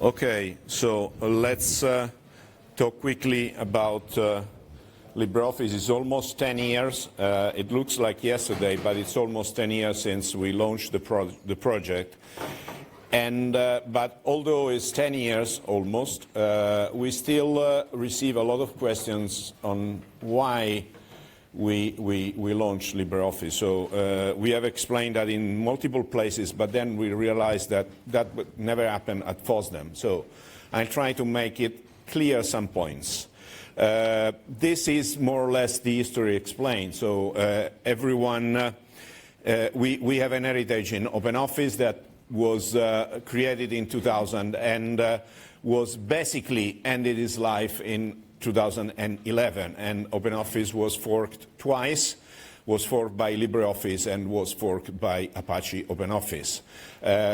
Okay, so let's talk quickly about LibreOffice. It's almost 10 years. It looks like yesterday, but it's almost 10 years since we launched the project. And but although it's 10 years almost, we still receive a lot of questions on why we launched LibreOffice. So we have explained that in multiple places, but then we realized that that never happened at FOSDem. So I try to make it clear some points. This is more or less the history explained. So everyone, we have an heritage in OpenOffice that was created in 2000 and was basically ended its life in 2011, and OpenOffice was forked twice, was forked by LibreOffice and was forked by Apache OpenOffice.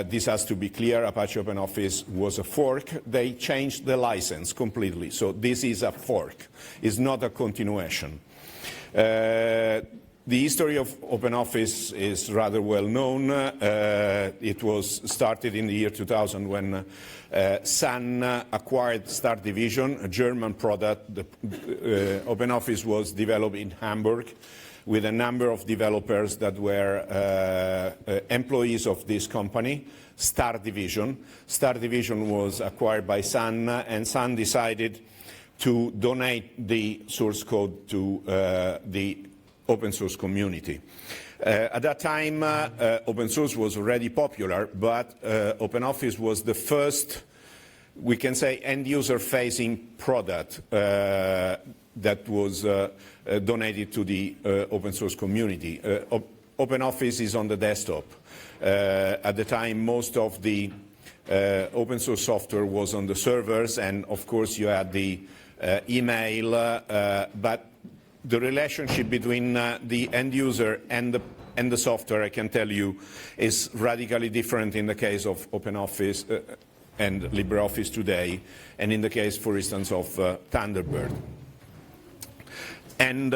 This has to be clear. Apache OpenOffice was a fork. They changed the license completely, so this is a fork. It's not a continuation. The history of OpenOffice is rather well known. It was started in the year 2000 when Sun acquired Star Division, a German product. OpenOffice was developed in Hamburg with a number of developers that were employees of this company, Star Division. Star Division was acquired by Sun, and Sun decided to donate the source code to the open source community. At that time, open source was already popular, but OpenOffice was the first, we can say, end-user facing product that was donated to the open source community. OpenOffice is on the desktop. At the time, most of the open source software was on the servers, and of course you had the email, but the relationship between the end user and the software, I can tell you, is radically different in the case of OpenOffice and LibreOffice today, and in the case, for instance, of Thunderbird. And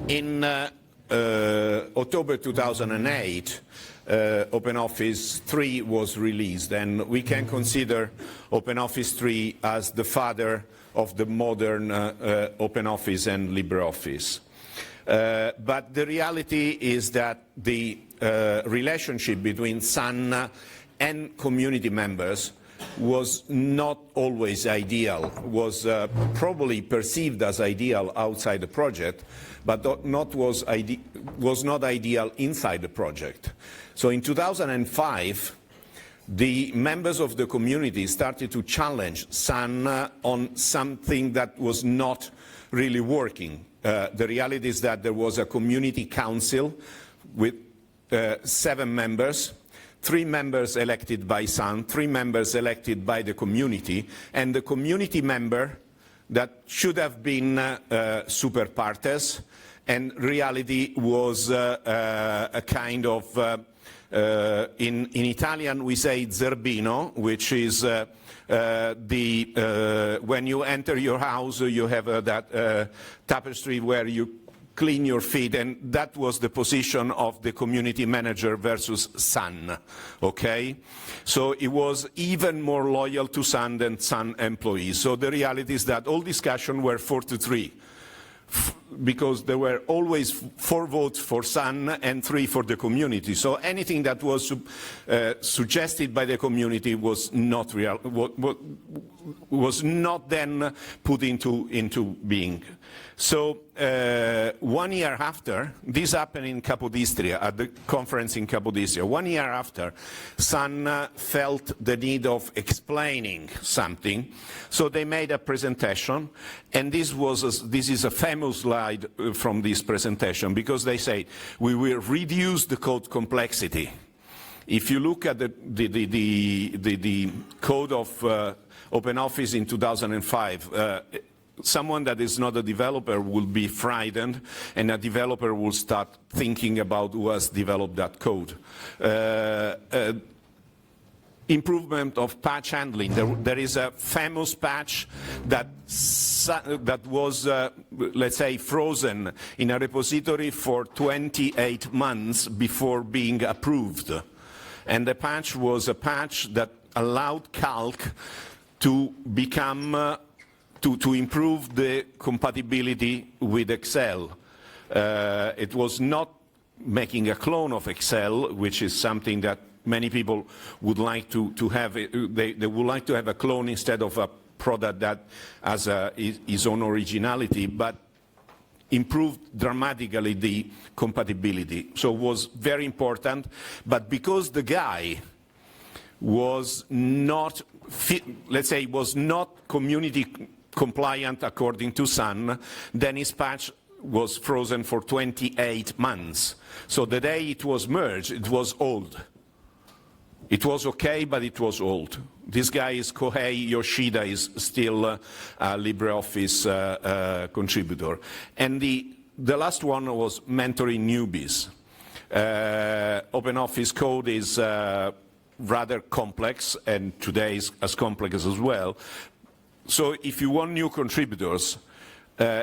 in October 2008, OpenOffice 3 was released, and we can consider OpenOffice 3 as the father of the modern OpenOffice and LibreOffice. But the reality is that the relationship between Sun and community members was not always ideal, was probably perceived as ideal outside the project, but was not ideal inside the project. So in 2005, the members of the community started to challenge Sun on something that was not really working. The reality is that there was a community council with 7 members, 3 members elected by Sun, 3 members elected by the community, and the community member that should have been super partes, and reality was a kind of in Italian we say zerbino, which is when you enter your house you have that tapestry where you clean your feet, and that was the position of the community manager versus Sun, okay? So it was even more loyal to Sun than Sun employees. So the reality is that all discussions were 4-3. Because there were always 4 votes for Sun and 3 for the community. So anything that was suggested by the community was not real, was not then put into being. So 1 year after, this happened in Capodistria, at the conference in Capodistria. 1 year after, Sun felt the need of explaining something, so they made a presentation, and this is a famous slide from this presentation, because they say, we will reduce the code complexity. If you look at the code of OpenOffice in 2005, someone that is not a developer will be frightened, and a developer will start thinking about who has developed that code. Improvement of patch handling. There is a famous patch that was, let's say, frozen in a repository for 28 months before being approved. And the patch was a patch that allowed Calc to become, to improve the compatibility with Excel. It was not making a clone of Excel, which is something that many people would like to have. They would like to have a clone instead of a product that has its own originality, but improved dramatically the compatibility. So it was very important, but because the guy was not, let's say, was not community compliant according to Sun, then his patch was frozen for 28 months. So the day it was merged, it was old. It was okay, but it was old. This guy is Kohei Yoshida, is still a LibreOffice contributor. And the last one was mentoring newbies. OpenOffice code is rather complex, and today is as complex as well. So if you want new contributors,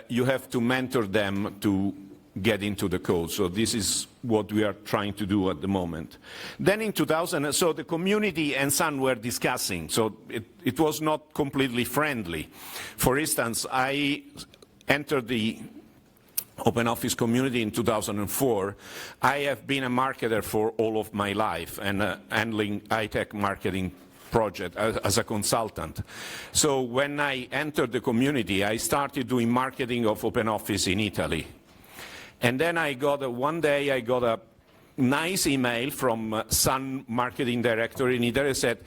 you have to mentor them to get into the code. So this is what we are trying to do at the moment. Then in 2000, so the community and Sun were discussing, so it was not completely friendly. For instance, I entered the OpenOffice community in 2004. I have been a marketer for all of my life and handling high-tech marketing project as a consultant. So when I entered the community, I started doing marketing of OpenOffice in Italy. And then one day I got a nice email from Sun marketing director in Italy that said,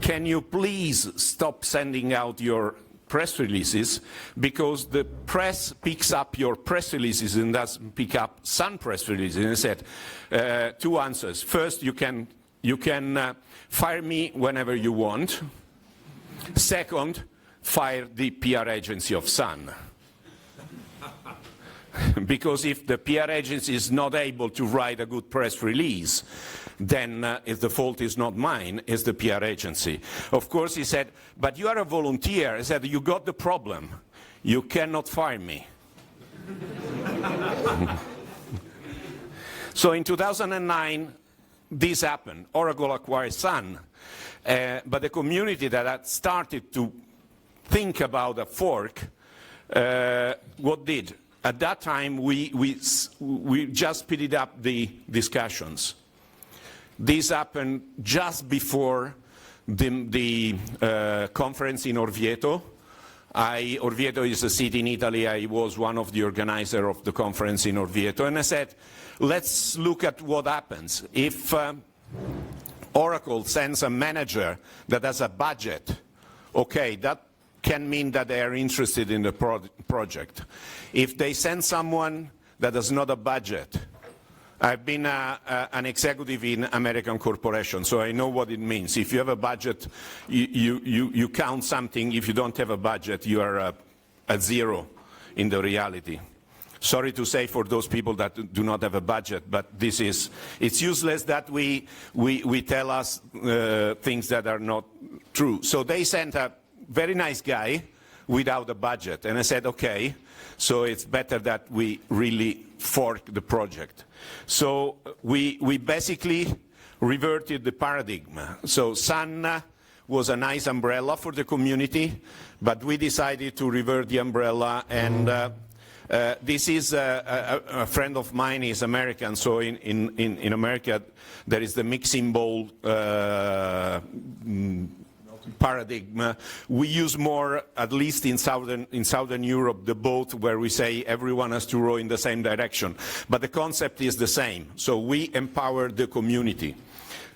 can you please stop sending out your press releases, because the press picks up your press releases and doesn't pick up Sun press releases. And I said, two answers. First, you can fire me whenever you want. Second, fire the PR agency of Sun. Because if the PR agency is not able to write a good press release, then if the fault is not mine, it's the PR agency. Of course, he said, but you are a volunteer. I said, you got the problem. You cannot fire me. So in 2009, this happened. Oracle acquired Sun. But the community that had started to think about a fork, what did? At that time, we just speeded up the discussions. This happened just before the conference in Orvieto. Orvieto is a city in Italy. I was one of the organizers of the conference in Orvieto. And I said, let's look at what happens. If Oracle sends a manager that has a budget, okay, that can mean that they are interested in the project. If they send someone that has not a budget, I've been an executive in American corporations, so I know what it means. If you have a budget, you count something. If you don't have a budget, you are at zero in the reality. Sorry to say for those people that do not have a budget, but it's useless that we tell us things that are not true. So they sent a very nice guy without a budget. And I said, okay, so it's better that we really fork the project. So we basically reverted the paradigm. So Sun was a nice umbrella for the community, but we decided to revert the umbrella. And this is a friend of mine. He's American, so in America there is the mixing bowl paradigm. We use more, at least in Southern Europe, the boat where we say everyone has to row in the same direction. But the concept is the same. So we empower the community.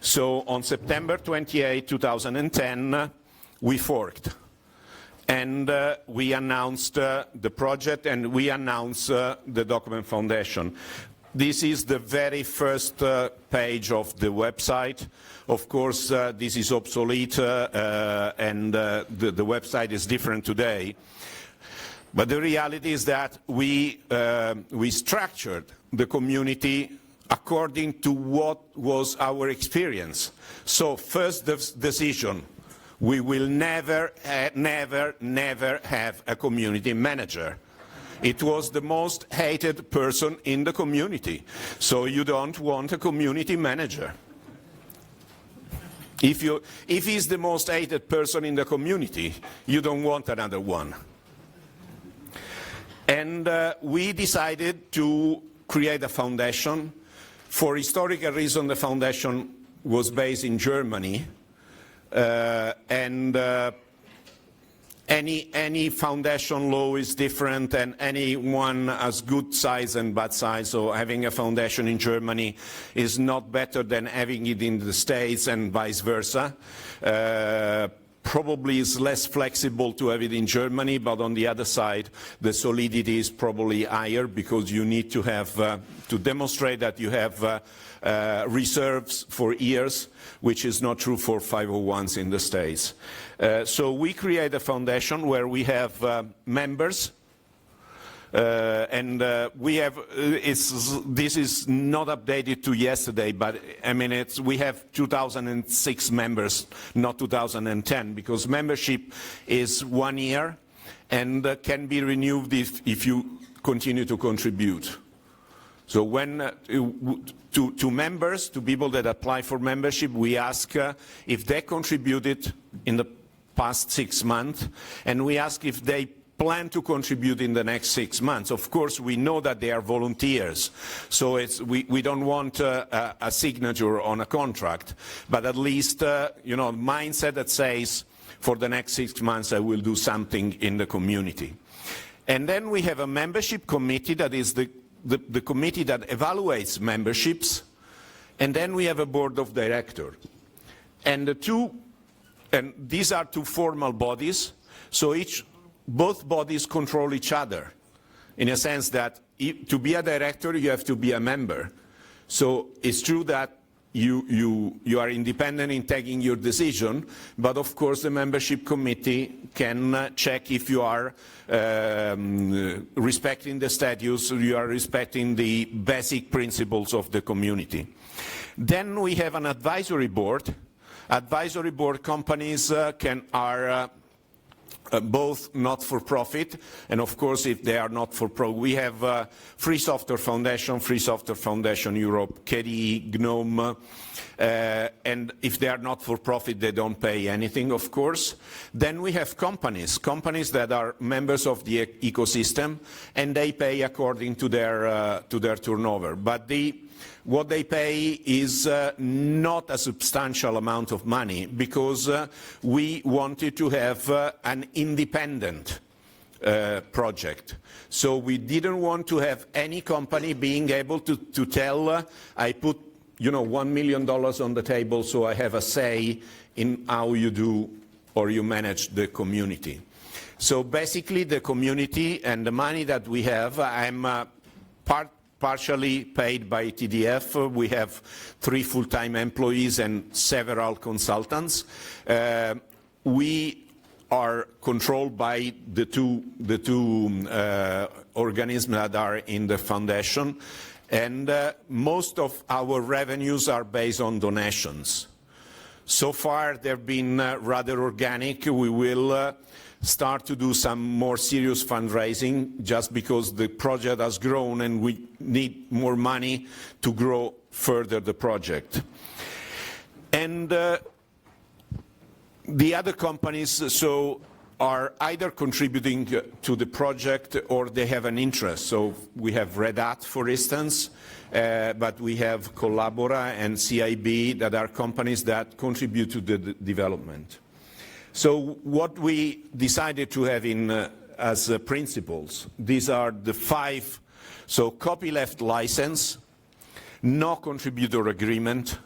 So on September 28, 2010, we forked. And we announced the project, and we announced the document foundation. This is the very first page of the website. Of course, this is obsolete, and the website is different today. But the reality is that we structured the community according to what was our experience. So first decision, we will never have a community manager. It was the most hated person in the community. So you don't want a community manager. If he's the most hated person in the community, you don't want another one. And we decided to create a foundation. For historical reason, the foundation was based in Germany, and any foundation law is different, and any one has good size and bad size. So having a foundation in Germany is not better than having it in the States, and vice versa. Probably is less flexible to have it in Germany, but on the other side, the solidity is probably higher because you need to have to demonstrate that you have reserves for years, which is not true for 501s in the States. So we create a foundation where we have members. We have, this is not updated to yesterday, but I mean, we have 2006 members, not 2010, because membership is 1 year and can be renewed if you continue to contribute. So when to members, to people that apply for membership, we ask if they contributed in the past 6 months, and we ask if they plan to contribute in the next 6 months. Of course, we know that they are volunteers, so we don't want a signature on a contract, but at least mindset that says, for the next 6 months I will do something in the community. And then we have a membership committee that is the committee that evaluates memberships, and then we have a board of directors. And these are two formal bodies, so both bodies control each other, in a sense that to be a director, you have to be a member. So it's true that you are independent in taking your decision, but of course the membership committee can check if you are respecting the statutes, you are respecting the basic principles of the community. Then we have an advisory board. Advisory board companies are both not-for-profit, and of course if they are not-for-profit, we have Free Software Foundation Europe, KDE, GNOME, and if they are not-for-profit they don't pay anything, of course. Then we have companies that are members of the ecosystem, and they pay according to their turnover. But what they pay is not a substantial amount of money, because we wanted to have an independent project. So we didn't want to have any company being able to tell, I put $1 million on the table, so I have a say in how you do or you manage the community. So basically the community and the money that we have, I'm partially paid by TDF. We have 3 full-time employees and several consultants. We are controlled by the two organisms that are in the foundation, and most of our revenues are based on donations. So far they've been rather organic. We will start to do some more serious fundraising, just because the project has grown and we need more money to grow further the project. And the other companies are either contributing to the project or they have an interest. So we have Red Hat, for instance, but we have Collabora and CIB that are companies that contribute to the development. So what we decided to have as principles, these are the 5. So copyleft license, no contributor agreement,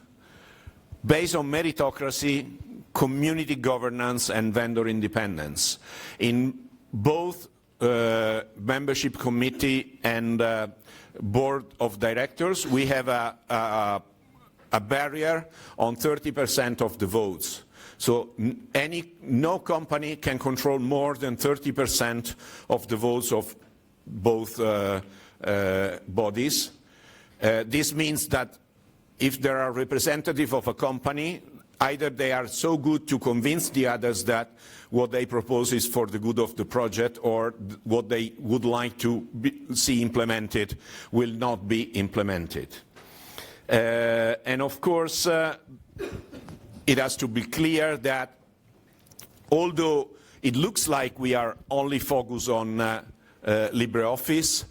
based on meritocracy, community governance, and vendor independence. In both membership committee and board of directors, we have a barrier on 30% of the votes. So no company can control more than 30% of the votes of both bodies. This means that if there are representatives of a company, either they are so good to convince the others that what they propose is for the good of the project, or what they would like to see implemented will not be implemented. And of course, it has to be clear that although it looks like we are only focused on LibreOffice,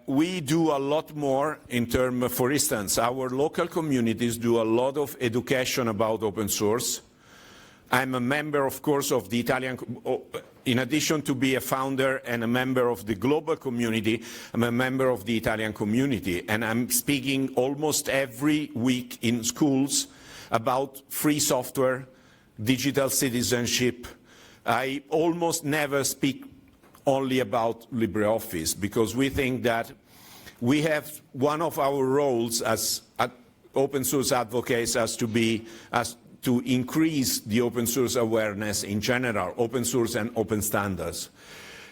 we do a lot more in terms, for instance, our local communities do a lot of education about open source. I'm a member, of course, of the Italian, in addition to be a founder and a member of the global community, I'm a member of the Italian community, and I'm speaking almost every week in schools about free software, digital citizenship. I almost never speak only about LibreOffice, because we think that we have one of our roles as open source advocates as to increase the open source awareness in general, open source and open standards.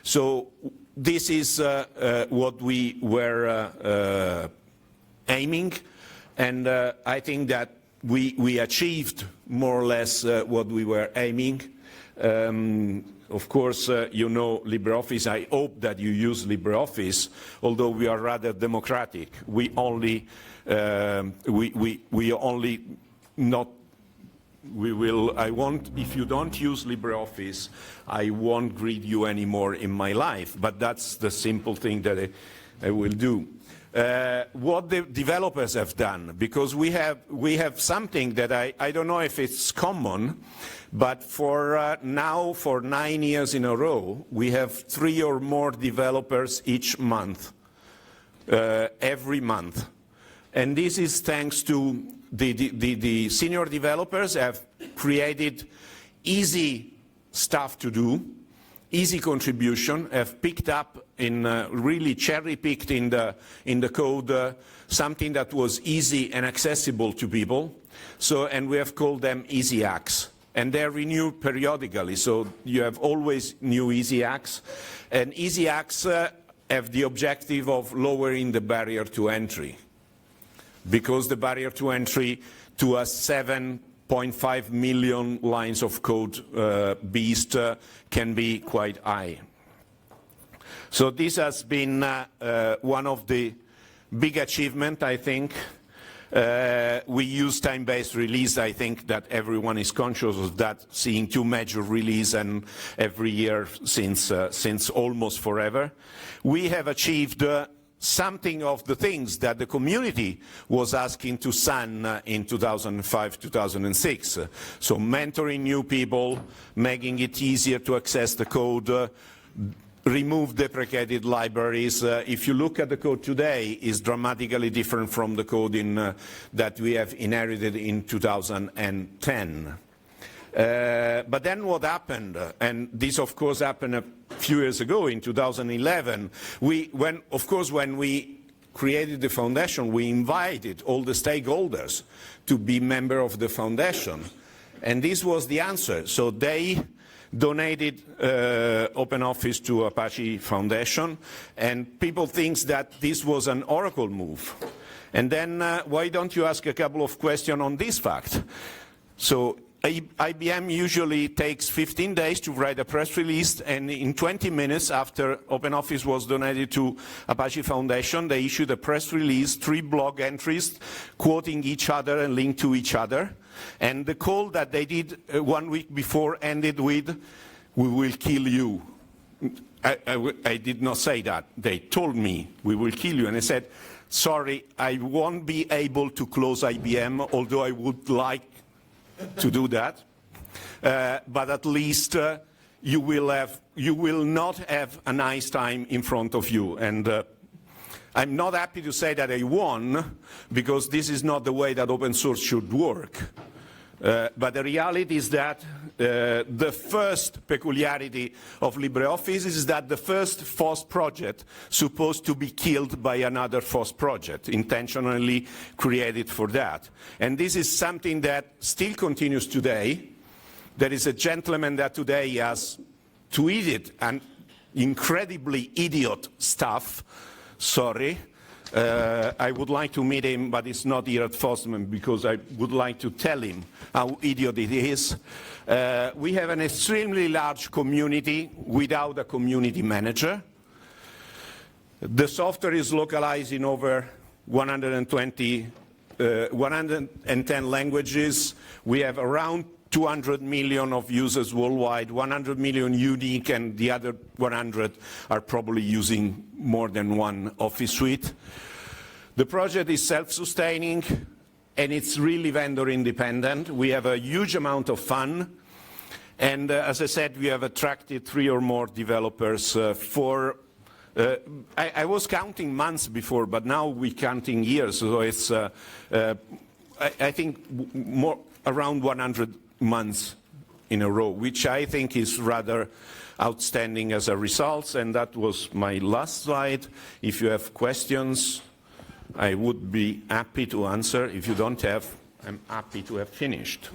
So this is what we were aiming, and I think that we achieved more or less what we were aiming. Of course, you know LibreOffice. I hope that you use LibreOffice, although we are rather democratic. We only not. We will. I won't. If you don't use LibreOffice, I won't greet you anymore in my life. But that's the simple thing that I will do. What the developers have done, because we have something that I don't know if it's common, but for now, for 9 years in a row, we have 3 or more developers each month, every month. And this is thanks to the senior developers have created easy stuff to do, easy contribution, have picked up in really cherry-picked in the code something that was easy and accessible to people. So, and we have called them easy hacks. And they're renewed periodically, so you have always new easy hacks. And easy hacks have the objective of lowering the barrier to entry, because the barrier to entry to a 7.5 million lines of code beast can be quite high. So this has been one of the big achievements, I think. We use time-based release. I think that everyone is conscious of that, seeing 2 major releases and every year since almost forever. We have achieved something of the things that the community was asking to Sun in 2005, 2006. So mentoring new people, making it easier to access the code, remove deprecated libraries. If you look at the code today, it's dramatically different from the code that we have inherited in 2010. But then what happened, and this of course happened a few years ago in 2011, when we created the foundation, we invited all the stakeholders to be member of the foundation. And this was the answer. So they donated OpenOffice to Apache Foundation, and people think that this was an Oracle move. And then why don't you ask a couple of questions on this fact? So IBM usually takes 15 days to write a press release, and in 20 minutes after OpenOffice was donated to Apache Foundation, they issued a press release, 3 blog entries, quoting each other and linked to each other. And the call that they did 1 week before ended with, "We will kill you." I did not say that. They told me, "We will kill you." And I said, "Sorry, I won't be able to close IBM, although I would like to do that. But at least you will not have a nice time in front of you." And I'm not happy to say that I won, because this is not the way that open source should work. But the reality is that the first peculiarity of LibreOffice is that the first FOSS project supposed to be killed by another FOSS project, intentionally created for that. And this is something that still continues today. There is a gentleman that today has tweeted an incredibly idiot stuff. Sorry. I would like to meet him, but it's not here at FOSDEM, because I would like to tell him how idiot it is. We have an extremely large community without a community manager. The software is localized in over 120 110 languages. We have around 200 million of users worldwide, 100 million unique, and the other 100 are probably using more than one Office suite. The project is self-sustaining, and it's really vendor independent. We have a huge amount of fun. And as I said, we have attracted 3 or more developers I was counting months before, but now we're counting years. So it's, I think, more around 100 months in a row, which I think is rather outstanding as a result. And that was my last slide. If you have questions, I would be happy to answer. If you don't have, I'm happy to have finished.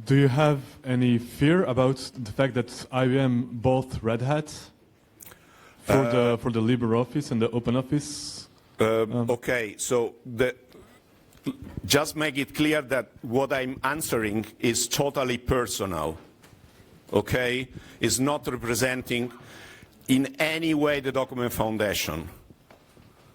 Do you have any fear about the fact that IBM bought Red Hat for the LibreOffice and the OpenOffice? Okay, so just make it clear that what I'm answering is totally personal. Okay, it's not representing in any way the Document Foundation.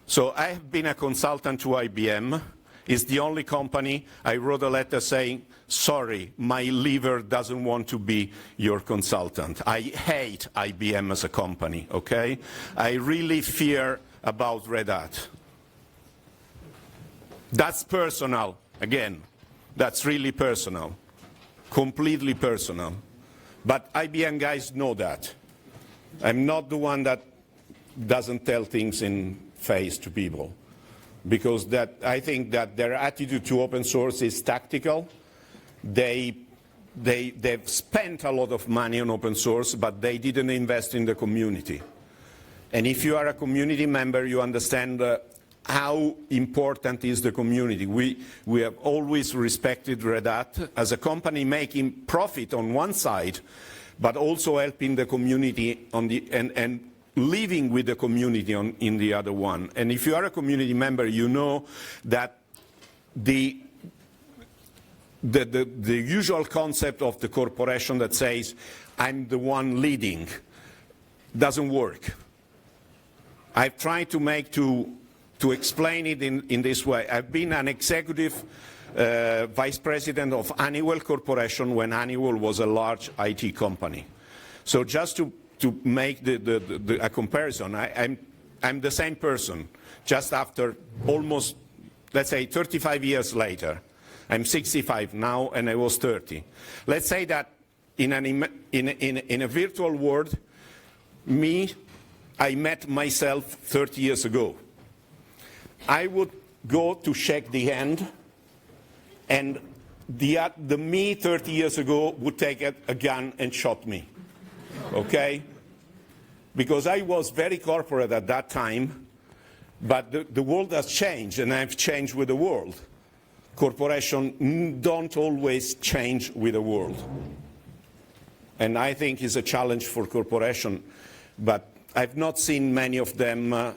So I have been a consultant to IBM. It's the only company I wrote a letter saying, sorry, my liver doesn't want to be your consultant. I hate IBM as a company, okay? I really fear about Red Hat. That's personal, again. That's really personal, completely personal. But IBM guys know that. I'm not the one that doesn't tell things in face to people. Because I think that their attitude to open source is tactical. They've spent a lot of money on open source, but they didn't invest in the community. And if you are a community member, you understand how important is the community. We have always respected Red Hat as a company making profit on one side, but also helping the community on the and living with the community in the other one. And if you are a community member, you know that the usual concept of the corporation that says, I'm the one leading, doesn't work. I've tried to explain it in this way. I've been an executive vice president of Honeywell Corporation when Honeywell was a large IT company. So just to make a comparison, I'm the same person, just after almost, let's say, 35 years later. I'm 65 now, and I was 30. Let's say that in a virtual world, I met myself 30 years ago. I would go to shake the hand, and the me 30 years ago would take a gun and shot me. Okay? Because I was very corporate at that time, but the world has changed, and I've changed with the world. Corporations don't always change with the world. And I think it's a challenge for corporations, but I've not seen many of them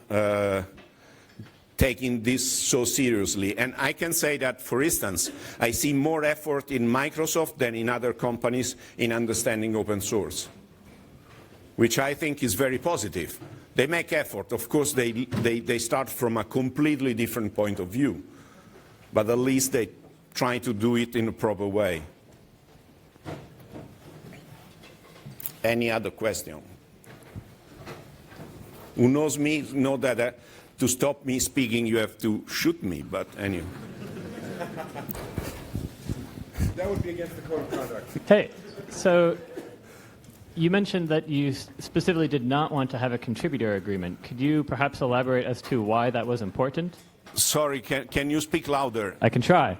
taking this so seriously. And I can say that, for instance, I see more effort in Microsoft than in other companies in understanding open source, which I think is very positive. They make effort. Of course, they start from a completely different point of view, but at least they try to do it in a proper way. Any other question? Who knows me know that to stop me speaking, you have to shoot me, but anyway. That would be against the code of conduct. Hey, so you mentioned that you specifically did not want to have a contributor agreement. Could you perhaps elaborate as to why that was important? Sorry, can you speak louder? I can try.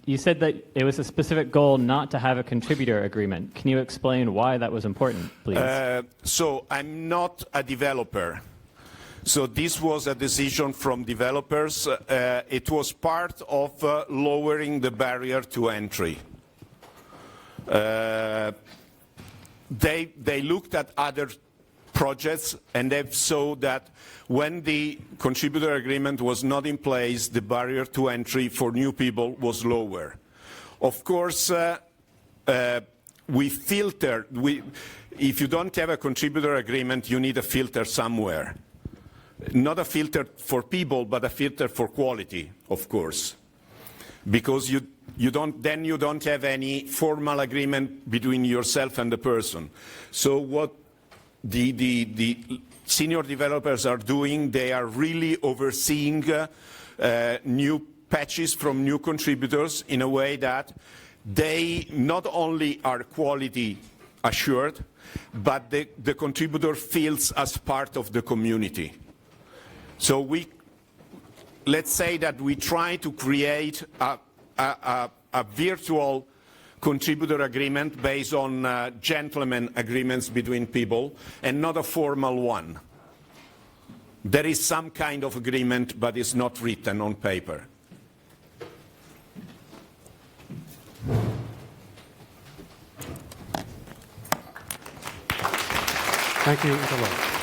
You said that it was a specific goal not to have a contributor agreement. Can you explain why that was important, please? So I'm not a developer. So this was a decision from developers. It was part of lowering the barrier to entry. They looked at other projects, and they saw that when the contributor agreement was not in place, the barrier to entry for new people was lower. Of course, we filter. If you don't have a contributor agreement, you need a filter somewhere. Not a filter for people, but a filter for quality, of course. Because you don't have any formal agreement between yourself and the person. So what the senior developers are doing, they are really overseeing new patches from new contributors in a way that they not only are quality assured, but the contributor feels as part of the community. So let's say that we try to create a virtual contributor agreement based on gentleman agreements between people and not a formal one. There is some kind of agreement, but it's not written on paper. Thank you, Italo.